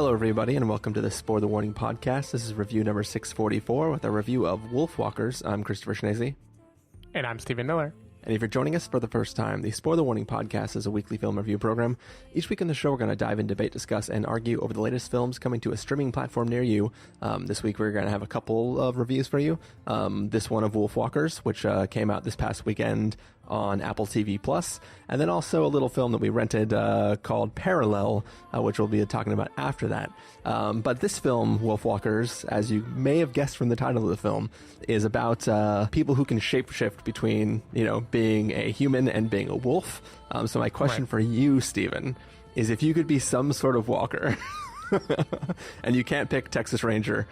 Hello, everybody, and welcome to the Spoiler Warning podcast. This is review number 644 with a review of Wolfwalkers. I'm Christopher Schnese. And I'm Stephen Miller. And if you're joining us for the first time, the Spoiler Warning podcast is a weekly film review program. Each week on the show, we're going to dive in, debate, discuss, and argue over the latest films coming to a streaming platform near you. This week, we're going to have a couple of reviews for you. This one of Wolfwalkers, which came out this past weekend on Apple TV+, and then also a little film that we rented called Parallel, which we'll be talking about after that. But this film, Wolfwalkers, as you may have guessed from the title of the film, is about people who can shapeshift between, being a human and being a wolf. So my question for you, Stephen, is if you could be some sort of walker and you can't pick Texas Ranger,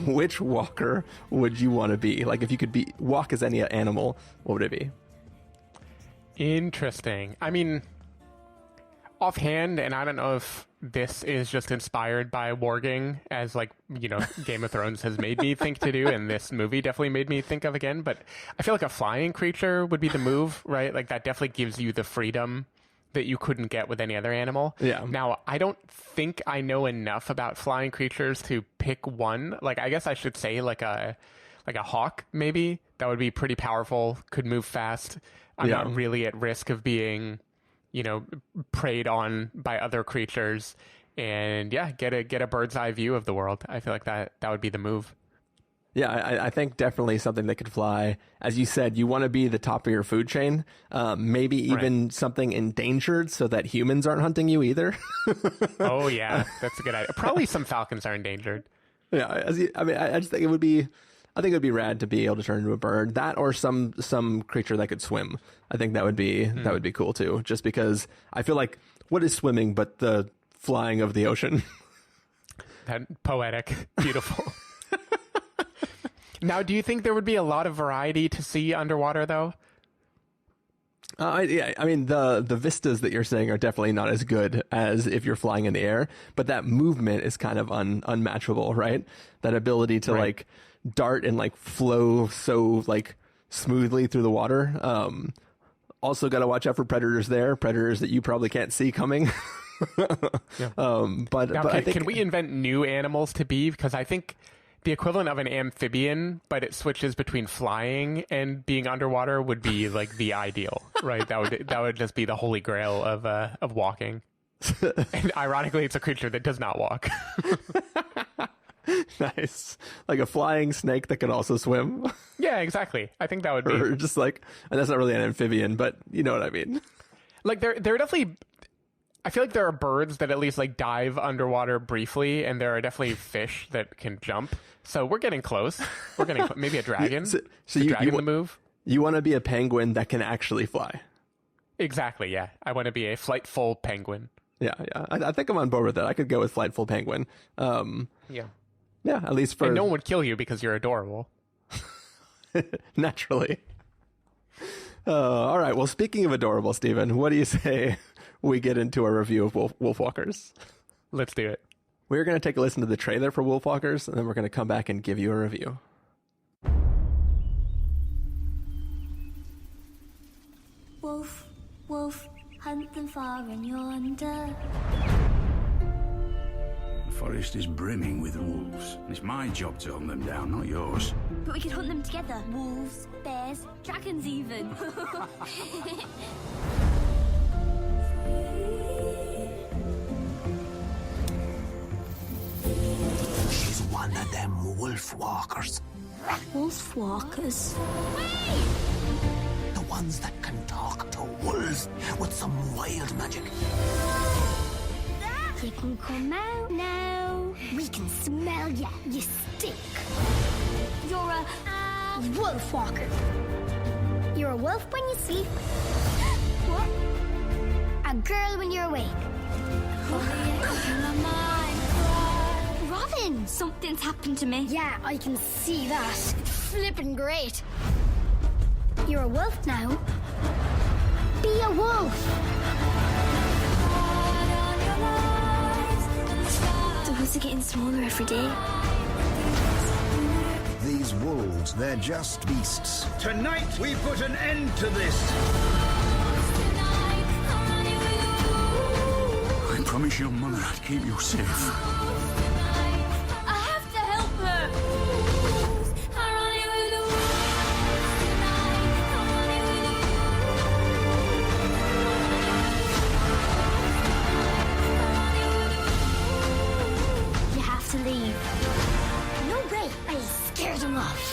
which walker would you want to be? Like, if you could walk as any animal, what would it be? Interesting. I mean, offhand, and I don't know if this is just inspired by warging, as Game of Thrones has made me think to do, and this movie definitely made me think of again, but I feel like a flying creature would be the move, right? Like, that definitely gives you the freedom that you couldn't get with any other animal. Yeah. Now, I don't think I know enough about flying creatures to pick one. Like, I guess I should say like a hawk, maybe. That would be pretty powerful, could move fast. I'm not really at risk of being preyed on by other creatures, and get a bird's eye view of the world. I feel like that would be the move. Yeah, I think definitely something that could fly. As you said, you want to be the top of your food chain, maybe even something endangered so that humans aren't hunting you either. Oh yeah, that's a good idea. Probably some falcons are endangered. Yeah, I just think it would be rad to be able to turn into a bird, that or some creature that could swim. I think that would be cool too. Just because I feel like, what is swimming but the flying of the ocean? That poetic, beautiful. Now, do you think there would be a lot of variety to see underwater though? I mean, the vistas that you're saying are definitely not as good as if you're flying in the air, but that movement is kind of unmatchable, right? That ability to dart and flow so smoothly through the water. Also got to watch out for predators that you probably can't see coming. But I think, can we invent new animals to be? Because I think the equivalent of an amphibian, but it switches between flying and being underwater, would be the ideal, right? That would just be the holy grail of walking. And ironically, it's a creature that does not walk. Nice. Like a flying snake that can also swim. Yeah, exactly. I think that would be. Or just and that's not really an amphibian, but you know what I mean. There are definitely, I feel like there are birds that at least dive underwater briefly, and there are definitely fish that can jump. So we're getting close. Maybe a dragon. So dragon the move. You want to be a penguin that can actually fly. Exactly, yeah. I want to be a flightful penguin. Yeah. I think I'm on board with that. I could go with flightful penguin. Yeah. Yeah, at least for... And no one would kill you because you're adorable. Naturally. All right, well, speaking of adorable, Stephen, what do you say we get into a review of Wolfwalkers? Let's do it. We're going to take a listen to the trailer for Wolfwalkers, and then we're going to come back and give you a review. Wolf, wolf, hunt them far and yonder. The forest is brimming with wolves. It's my job to hunt them down, not yours. But we could hunt them together. Wolves, bears, dragons even. She's one of them Wolfwalkers. Wolfwalkers? The ones that can talk to wolves with some wild magic. You can come out now. We can smell ya, you stink. You're a wolfwalker. You're a wolf when you sleep. What? A girl when you're awake. Robin, something's happened to me. Yeah, I can see that. It's flippin' great. You're a wolf now. Be a wolf. The woods are getting smaller every day. These wolves, they're just beasts. Tonight we put an end to this. I'm promised your mother I'd keep you safe. I have to help her. You have to leave. No way. I scared him off.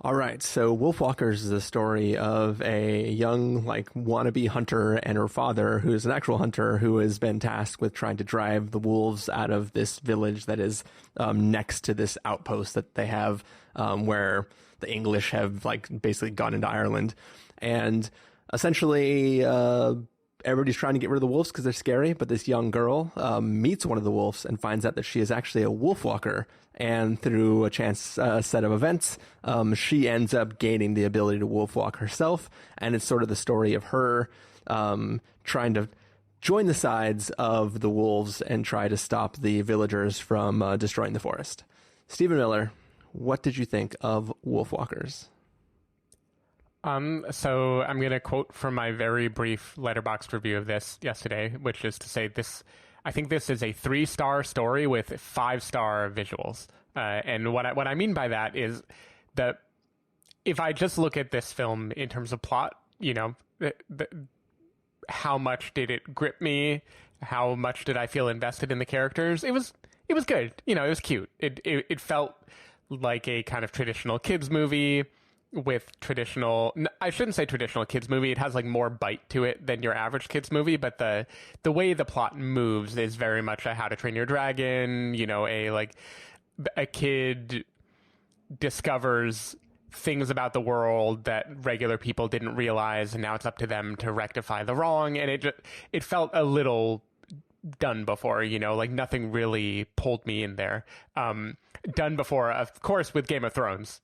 All right, so Wolfwalkers is the story of a young, like, wannabe hunter and her father, who is an actual hunter, who has been tasked with trying to drive the wolves out of this village that is next to this outpost that they have, where the English have, like, basically gone into Ireland. And essentially, everybody's trying to get rid of the wolves because they're scary, but this young girl meets one of the wolves and finds out that she is actually a wolfwalker. And through a chance set of events, she ends up gaining the ability to wolfwalk herself. And it's sort of the story of her trying to join the sides of the wolves and try to stop the villagers from destroying the forest. Stephen Miller, what did you think of Wolfwalkers? So I'm going to quote from my very brief Letterboxd review of this yesterday, which is to say I think this is a 3-star story with 5-star visuals. And what I mean by that is that if I just look at this film in terms of plot, you know, how much did it grip me? How much did I feel invested in the characters? It was good. You know, it was cute. It felt like a kind of traditional kids movie with I shouldn't say traditional kids movie. It has like more bite to it than your average kids movie, but the way the plot moves is very much a How to Train Your Dragon, you know, a kid discovers things about the world that regular people didn't realize, and now it's up to them to rectify the wrong. And it felt a little done before, you know, like nothing really pulled me in there. Done before, of course, with Game of Thrones.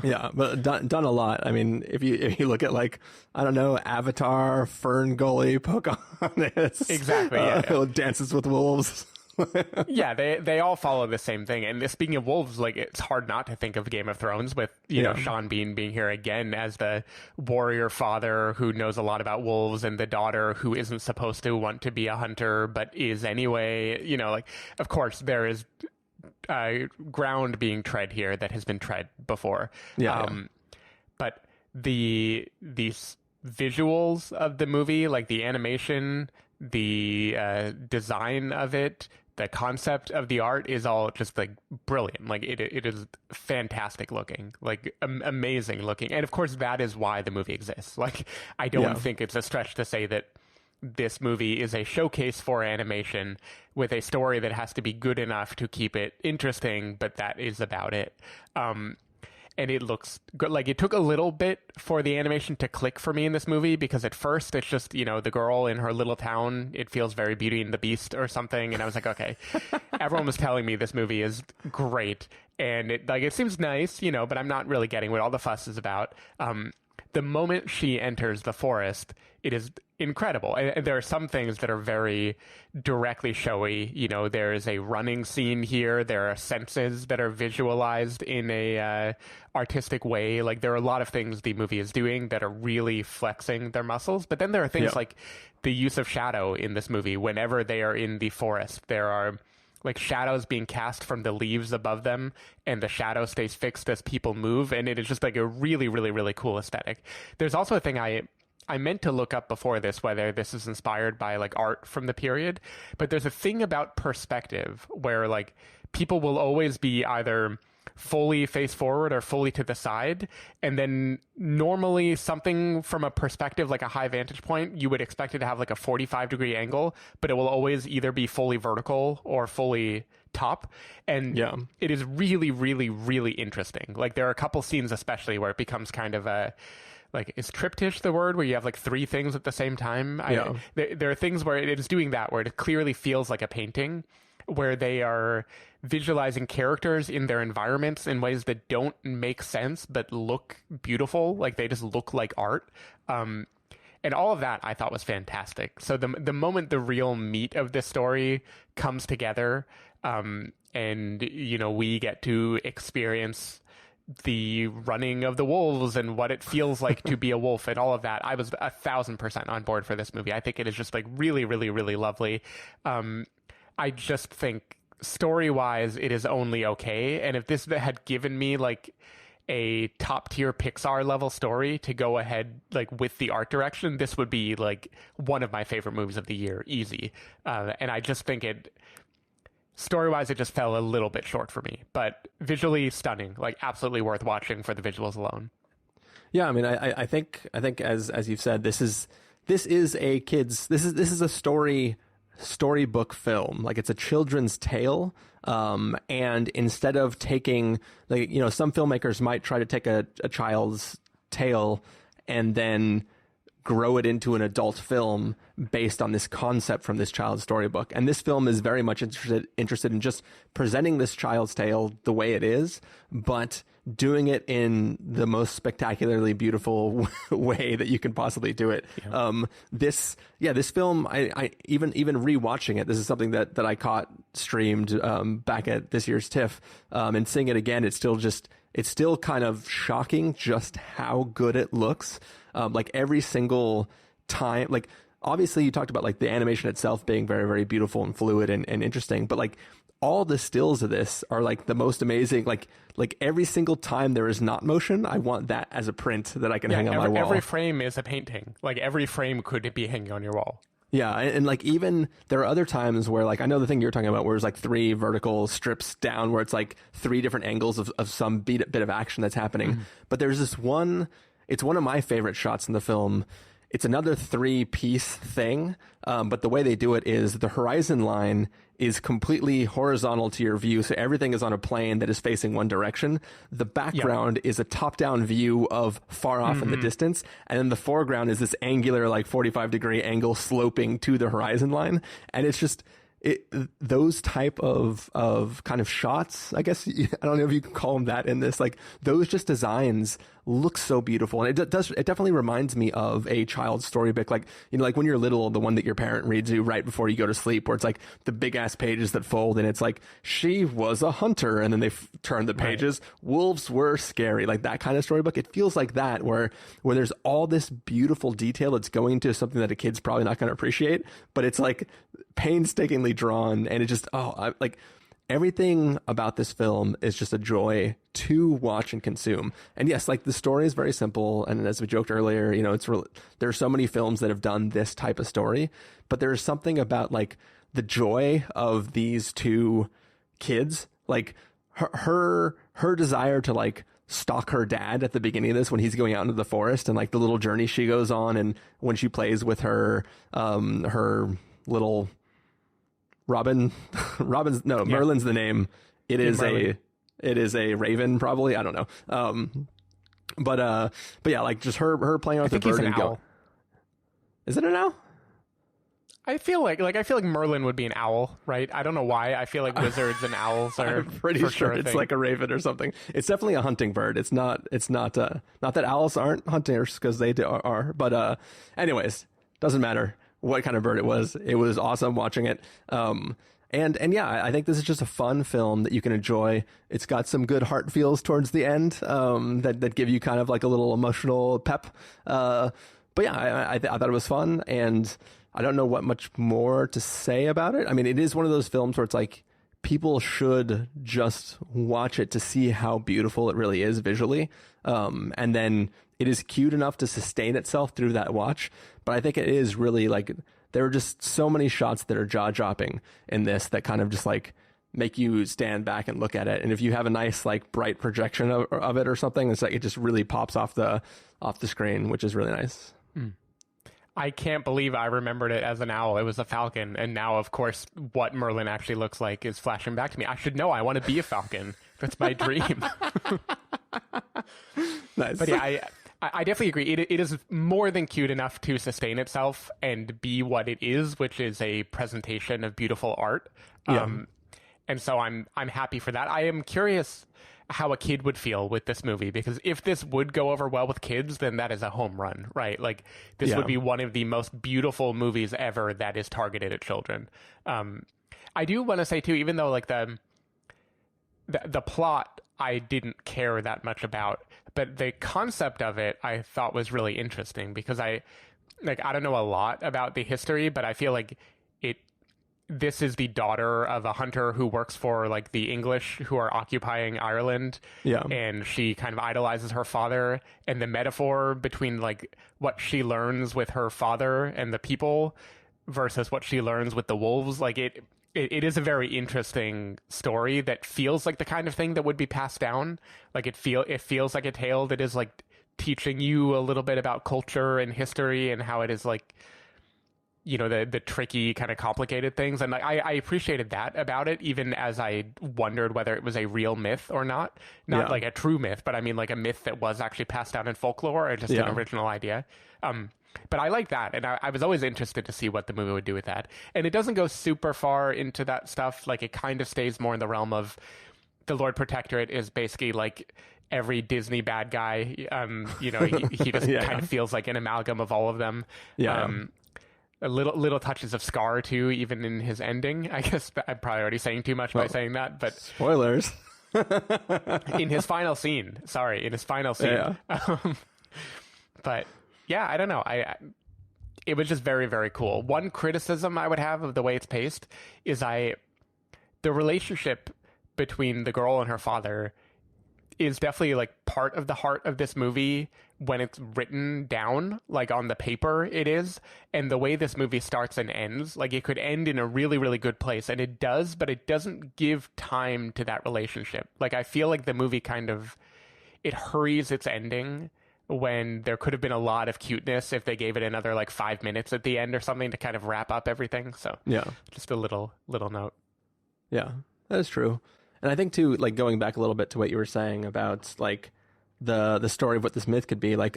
Yeah, but done a lot. I mean, if you look at, like, I don't know, Avatar, Fern Gully, Pocahontas, exactly, yeah. Dances with Wolves. Yeah, they all follow the same thing. And speaking of wolves, like, it's hard not to think of Game of Thrones with, you know, Sean Bean being here again as the warrior father who knows a lot about wolves, and the daughter who isn't supposed to want to be a hunter but is anyway. You know, like, of course there is ground being tread here that has been tread before. But these visuals of the movie, like the animation, the design of it, the concept of the art is all just like brilliant. Like it is fantastic looking, like amazing looking. And of course that is why the movie exists. Like, I don't think it's a stretch to say that this movie is a showcase for animation with a story that has to be good enough to keep it interesting, but that is about it. And it looks good. Like, it took a little bit for the animation to click for me in this movie, because at first it's just, you know, the girl in her little town. It feels very Beauty and the Beast or something. And I was like, okay, everyone was telling me this movie is great. And it seems nice, you know, but I'm not really getting what all the fuss is about. The moment she enters the forest, it is incredible. And there are some things that are very directly showy. You know, there is a running scene here. There are senses that are visualized in a artistic way. Like, there are a lot of things the movie is doing that are really flexing their muscles. But then there are things like the use of shadow in this movie. Whenever they are in the forest, there are like shadows being cast from the leaves above them, and the shadow stays fixed as people move. And it is just like a really, really, really cool aesthetic. There's also a thing I meant to look up before this, whether this is inspired by like art from the period, but there's a thing about perspective where like people will always be either fully face forward or fully to the side. And then normally something from a perspective, like a high vantage point, you would expect it to have like a 45-degree angle, but it will always either be fully vertical or fully top. And it is really, really, really interesting. Like, there are a couple scenes especially where it becomes kind of a, like, is triptych the word, where you have like three things at the same time? There are things where it is doing that, where it clearly feels like a painting, where they are visualizing characters in their environments in ways that don't make sense but look beautiful. Like, they just look like art. And And all of that I thought was fantastic. So the moment the real meat of this story comes together, and, you know, we get to experience the running of the wolves and what it feels like to be a wolf and all of that, I was 1,000% on board for this movie. I think it is just like really, really, really lovely. I just think story-wise, it is only okay. And if this had given me like a top-tier Pixar level story to go ahead like with the art direction, this would be like one of my favorite movies of the year, easy. And I just think story-wise, it just fell a little bit short for me, but visually stunning, like absolutely worth watching for the visuals alone. Yeah, I mean, I think as you've said, this is a kid's, this is a storybook film. Like, it's a children's tale. And instead of taking, like, you know, some filmmakers might try to take a child's tale and then grow it into an adult film based on this concept from this child's storybook. And this film is very much interested in just presenting this child's tale the way it is, but doing it in the most spectacularly beautiful way that you can possibly do it. Yeah. This film, I even rewatching it, this is something that I caught streamed back at this year's TIFF, and seeing it again, it's still kind of shocking just how good it looks. Like every single time, like obviously you talked about like the animation itself being very, very beautiful and fluid and interesting, but like all the stills of this are like the most amazing. Like every single time there is not motion, I want that as a print that I can hang on my wall. Every frame is a painting. Like every frame could be hanging on your wall. Yeah, and like even there are other times where, like, I know the thing you're talking about where it's like 3 vertical strips down where it's like 3 different angles of some bit of action that's happening. Mm-hmm. But there's this one, it's one of my favorite shots in the film. It's another 3-piece thing, but the way they do it is the horizon line is completely horizontal to your view, so everything is on a plane that is facing one direction. The background is a top-down view of far off in the distance, and then the foreground is this angular, like 45-degree angle sloping to the horizon line, and it's just those type of kind of shots, I guess, I don't know if you can call them that in this, like those just designs look so beautiful. And it definitely reminds me of a child's storybook. Like, you know, like when you're little, the one that your parent reads you right before you go to sleep, where it's like the big ass pages that fold and it's like, she was a hunter. And then they turn the pages. Right. Wolves were scary. Like that kind of storybook. It feels like that where there's all this beautiful detail that's going to something that a kid's probably not going to appreciate, but it's like painstakingly drawn. And it just, like everything about this film is just a joy to watch and consume. And yes, like the story is very simple. And as we joked earlier, you know, there are so many films that have done this type of story, but there's something about like the joy of these 2 kids, like her desire to like stalk her dad at the beginning of this when he's going out into the forest, and like the little journey she goes on, and when she plays with her little Merlin's the name. It is a raven, probably. I don't know. But yeah, like just her playing with the bird and go. Is it an owl? I feel like Merlin would be an owl, right? I don't know why. I feel like wizards and owls are. I'm pretty sure it's like a raven or something. It's definitely a hunting bird. It's not not that owls aren't hunters, because they are. But anyways, doesn't matter what kind of bird it was. It was awesome watching it. And yeah, I think this is just a fun film that you can enjoy. It's got some good heart feels towards the end, that give you kind of like a little emotional pep. But yeah, I thought it was fun, and I don't know what much more to say about it. I mean, it is one of those films where it's like people should just watch it to see how beautiful it really is visually. And then it is cute enough to sustain itself through that watch. But I think it is really like, there are just so many shots that are jaw-dropping in this that kind of just like make you stand back and look at it. And if you have a nice like bright projection of it or something, it's like it just really pops off the screen, which is really nice. I can't believe I remembered it as an owl. It was a falcon. And now, of course, what Merlin actually looks like is flashing back to me. I should know. I want to be a falcon. That's my dream. Nice. But yeah, I definitely agree. It is more than cute enough to sustain itself and be what it is, which is a presentation of beautiful art. Yeah. And so I'm happy for that. I am curious how a kid would feel with this movie, because if this would go over well with kids, then that is a home run, right? Like this would be one of the most beautiful movies ever that is targeted at children. I do want to say too, even though like the plot I didn't care that much about, but the concept of it I thought was really interesting, because I don't know a lot about the history, but I feel like this is the daughter of a hunter who works for like the English who are occupying Ireland. Yeah. And she kind of idolizes her father, and the metaphor between like what she learns with her father and the people versus what she learns with the wolves. Like it is a very interesting story that feels like the kind of thing that would be passed down. Like it feels like a tale that is like teaching you a little bit about culture and history and how it is like, you know, the tricky kind of complicated things. And I appreciated that about it, even as I wondered whether it was a real myth or not like a true myth, but I mean like a myth that was actually passed down in folklore or just an original idea. But I like that. And I was always interested to see what the movie would do with that. And it doesn't go super far into that stuff. Like it kind of stays more in the realm of the Lord Protectorate is basically like every Disney bad guy. You know, he just kind of feels like an amalgam of all of them. Yeah. A little touches of Scar too, even in his ending. I guess I'm probably already saying too much by saying that, but spoilers. in his final scene. Yeah. But yeah, I don't know. It was just very, very cool. One criticism I would have of the way it's paced is the relationship between the girl and her father is definitely like part of the heart of this movie when it's written down, like on the paper it is. And the way this movie starts and ends, like it could end in a really, really good place. And it does, but it doesn't give time to that relationship. Like I feel like the movie it hurries its ending when there could have been a lot of cuteness if they gave it another like 5 minutes at the end or something to kind of wrap up everything. So yeah, just a little note. Yeah, that is true. And I think too, like going back a little bit to what you were saying about like the story of what this myth could be, like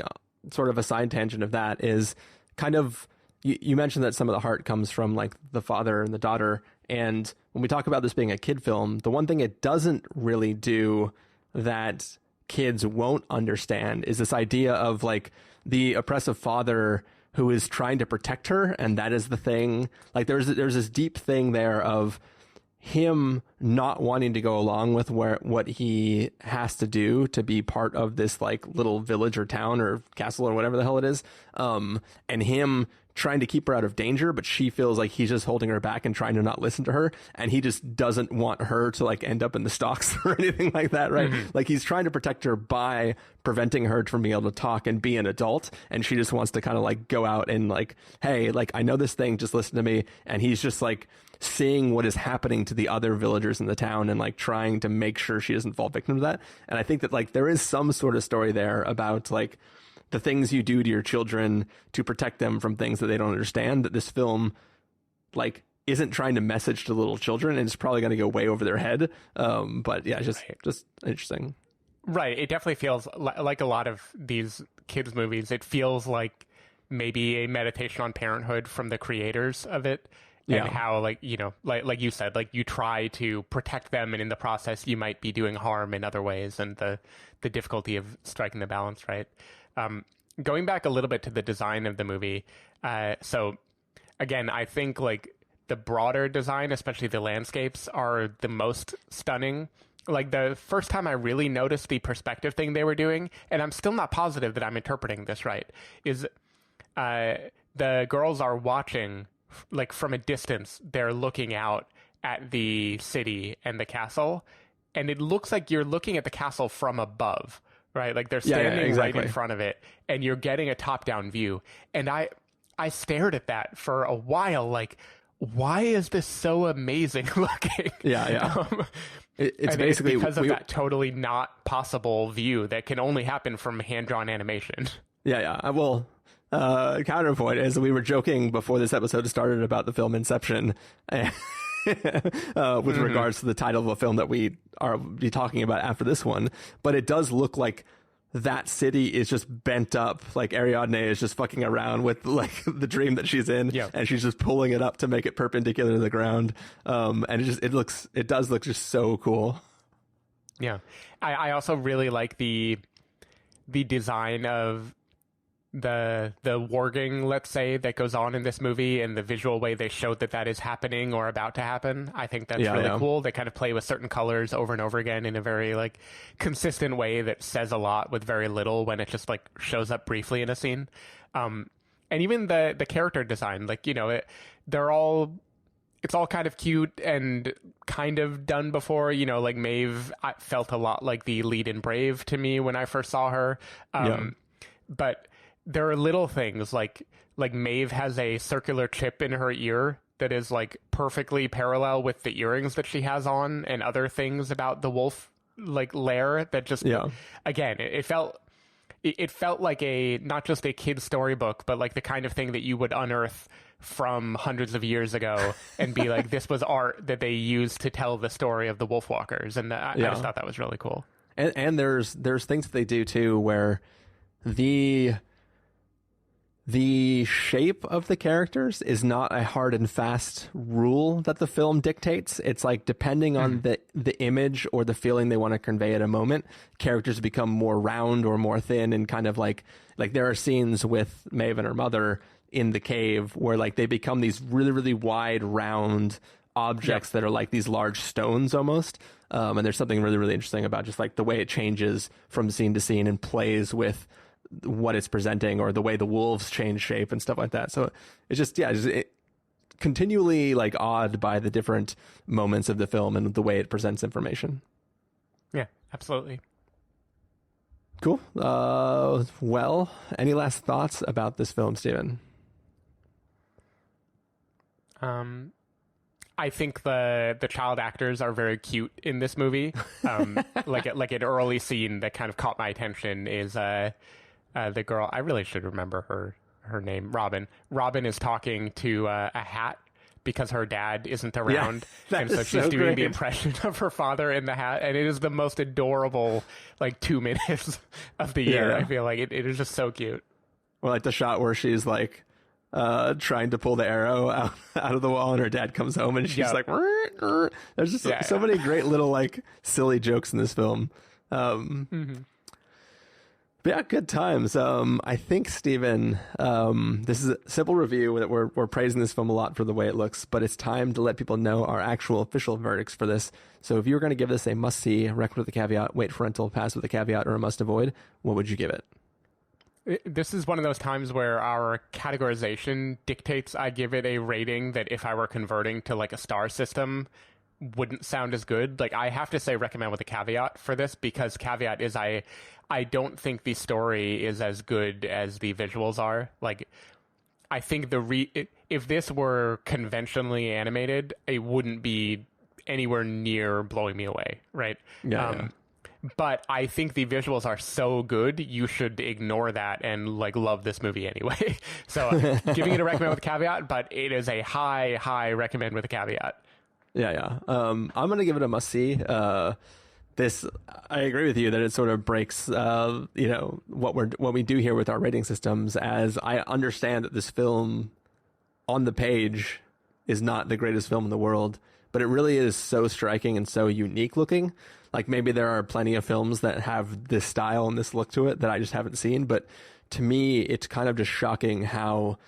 sort of a side tangent of that is kind of, you mentioned that some of the heart comes from like the father and the daughter. And when we talk about this being a kid film, the one thing it doesn't really do that kids won't understand is this idea of like the oppressive father who is trying to protect her. And that is the thing. Like there's this deep thing there of him not wanting to go along with what he has to do to be part of this like little village or town or castle or whatever the hell it is. And him trying to keep her out of danger, but she feels like he's just holding her back and trying to not listen to her. And he just doesn't want her to like end up in the stocks or anything like that. Right. Mm-hmm. Like he's trying to protect her by preventing her from being able to talk and be an adult. And she just wants to kind of like go out and like, hey, like I know this thing, just listen to me. And he's just like seeing what is happening to the other villagers in the town and like trying to make sure she doesn't fall victim to that. And I think that like there is some sort of story there about like the things you do to your children to protect them from things that they don't understand, that this film like isn't trying to message to little children, and it's probably going to go way over their head. But yeah, just interesting. Right. It definitely feels like a lot of these kids movies. It feels like maybe a meditation on parenthood from the creators of it. And how, like, you know, like you said, like you try to protect them, and in the process you might be doing harm in other ways, and the difficulty of striking the balance, right? Going back a little bit to the design of the movie. So again, I think like the broader design, especially the landscapes, are the most stunning. Like the first time I really noticed the perspective thing they were doing, and I'm still not positive that I'm interpreting this right, is the girls are watching, like from a distance, they're looking out at the city and the castle, and it looks like you're looking at the castle from above, right? Like they're standing right in front of it, and you're getting a top-down view. And I stared at that for a while, like, why is this so amazing looking? It's basically because of that totally not possible view that can only happen from hand-drawn animation. Well, counterpoint is we were joking before this episode started about the film Inception with regards to the title of a film that we are be talking about after this one, but it does look like that city is just bent up, like Ariadne is just fucking around with like the dream that she's in, and she's just pulling it up to make it perpendicular to the ground, and it does look just so cool. Yeah. I also really like the design of the warging, let's say, that goes on in this movie, and the visual way they showed that is happening or about to happen. I think that's really cool. They kind of play with certain colors over and over again in a very like consistent way that says a lot with very little when it just like shows up briefly in a scene. And even the character design, like, you know, it's all kind of cute and kind of done before, you know, like Maeve felt a lot like the lead in Brave to me when I first saw her. But there are little things like Maeve has a circular chip in her ear that is like perfectly parallel with the earrings that she has on, and other things about the wolf like lair that just, again, it felt like a, not just a kid's storybook, but like the kind of thing that you would unearth from hundreds of years ago and be like, this was art that they used to tell the story of the Wolfwalkers. And I just thought that was really cool. And there's things that they do too, where the shape of the characters is not a hard and fast rule that the film dictates. It's like, depending on the image or the feeling they want to convey at a moment, characters become more round or more thin, and kind of like there are scenes with Maeve and her mother in the cave where like they become these really, really wide, round objects that are like these large stones almost. And there's something really, really interesting about just like the way it changes from scene to scene and plays with what it's presenting, or the way the wolves change shape and stuff like that. So it's just, continually like awed by the different moments of the film and the way it presents information. Yeah, absolutely. Cool. Well, any last thoughts about this film, Stephen? I think the child actors are very cute in this movie. Like an early scene that kind of caught my attention is the girl, I really should remember her name, Robin. Robin is talking to a hat because her dad isn't around. And so she's doing the impression of her father in the hat. And it is the most adorable, like, 2 minutes of the year. I feel like it is just so cute. Or like the shot where she's like trying to pull the arrow out of the wall, and her dad comes home and she's like, there's just so many great little like silly jokes in this film. But yeah, good times. I think, Stephen, this is a simple review that we're praising this film a lot for the way it looks, but it's time to let people know our actual official verdicts for this. So if you were going to give this a must-see, recommend with a caveat, wait for rental, pass with a caveat, or a must-avoid, what would you give it? This is one of those times where our categorization dictates I give it a rating that if I were converting to like a star system wouldn't sound as good. Like, I have to say recommend with a caveat for this, because caveat is I don't think the story is as good as the visuals are. Like, I think if this were conventionally animated, it wouldn't be anywhere near blowing me away, right? But I think the visuals are so good, you should ignore that and like love this movie anyway. So giving it a recommend with a caveat, but it is a high recommend with a caveat. I'm going to give it a must-see. This, I agree with you that it sort of breaks, what we do here with our rating systems, as I understand that this film on the page is not the greatest film in the world, but it really is so striking and so unique looking. Like, maybe there are plenty of films that have this style and this look to it that I just haven't seen, but to me, it's kind of just shocking how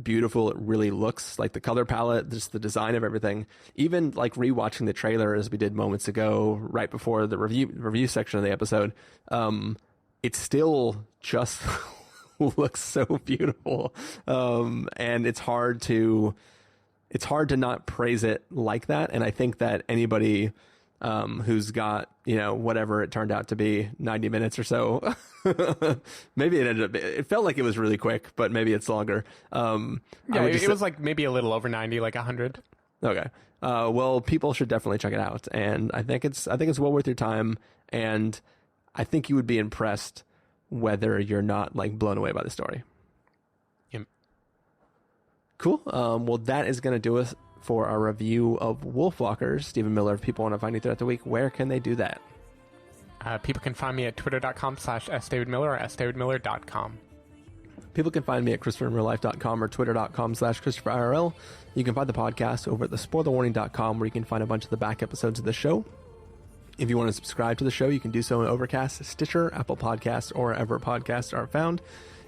beautiful it really looks. Like the color palette, just the design of everything. Even like rewatching the trailer as we did moments ago, right before the review section of the episode, it still just looks so beautiful. And it's hard to not praise it like that. And I think that anybody who's got, whatever it turned out to be, 90 minutes or so. Maybe it felt like it was really quick, but maybe it's longer. It was like maybe a little over 90, like 100. Okay. Well, people should definitely check it out. And I think it's well worth your time. And I think you would be impressed whether you're not like blown away by the story. Yep. Cool. Well, that is going to do us for our review of Wolfwalkers. Stephen Miller, if people want to find you throughout the week, where can they do that? People can find me at twitter.com/sdavidmiller or sdavidmiller.com. People can find me at ChristopherInRealLife.com or twitter.com/ChristopherIRL. You can find the podcast over at thespoilerwarning.com, where you can find a bunch of the back episodes of the show. If you want to subscribe to the show, you can do so in Overcast, Stitcher, Apple Podcasts, or wherever podcasts are found.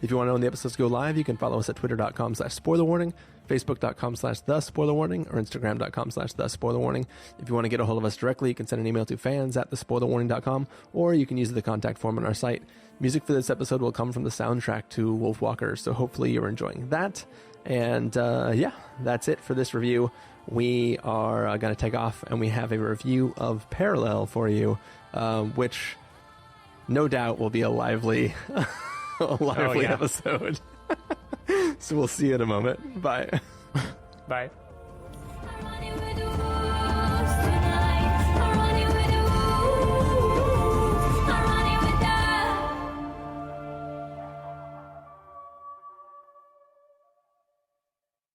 If you want to know when the episodes go live, you can follow us at twitter.com/spoilerwarning, facebook.com/thespoilerwarning, or instagram.com/thespoilerwarning. If you want to get a hold of us directly, you can send an email to fans@thespoilerwarning.com, or you can use the contact form on our site. Music for this episode will come from the soundtrack to Wolfwalkers, so hopefully you're enjoying that. And yeah, that's it for this review. We are going to take off, and we have a review of Parallel for you, which no doubt will be a lively episode. So we'll see you in a moment. Bye. Bye.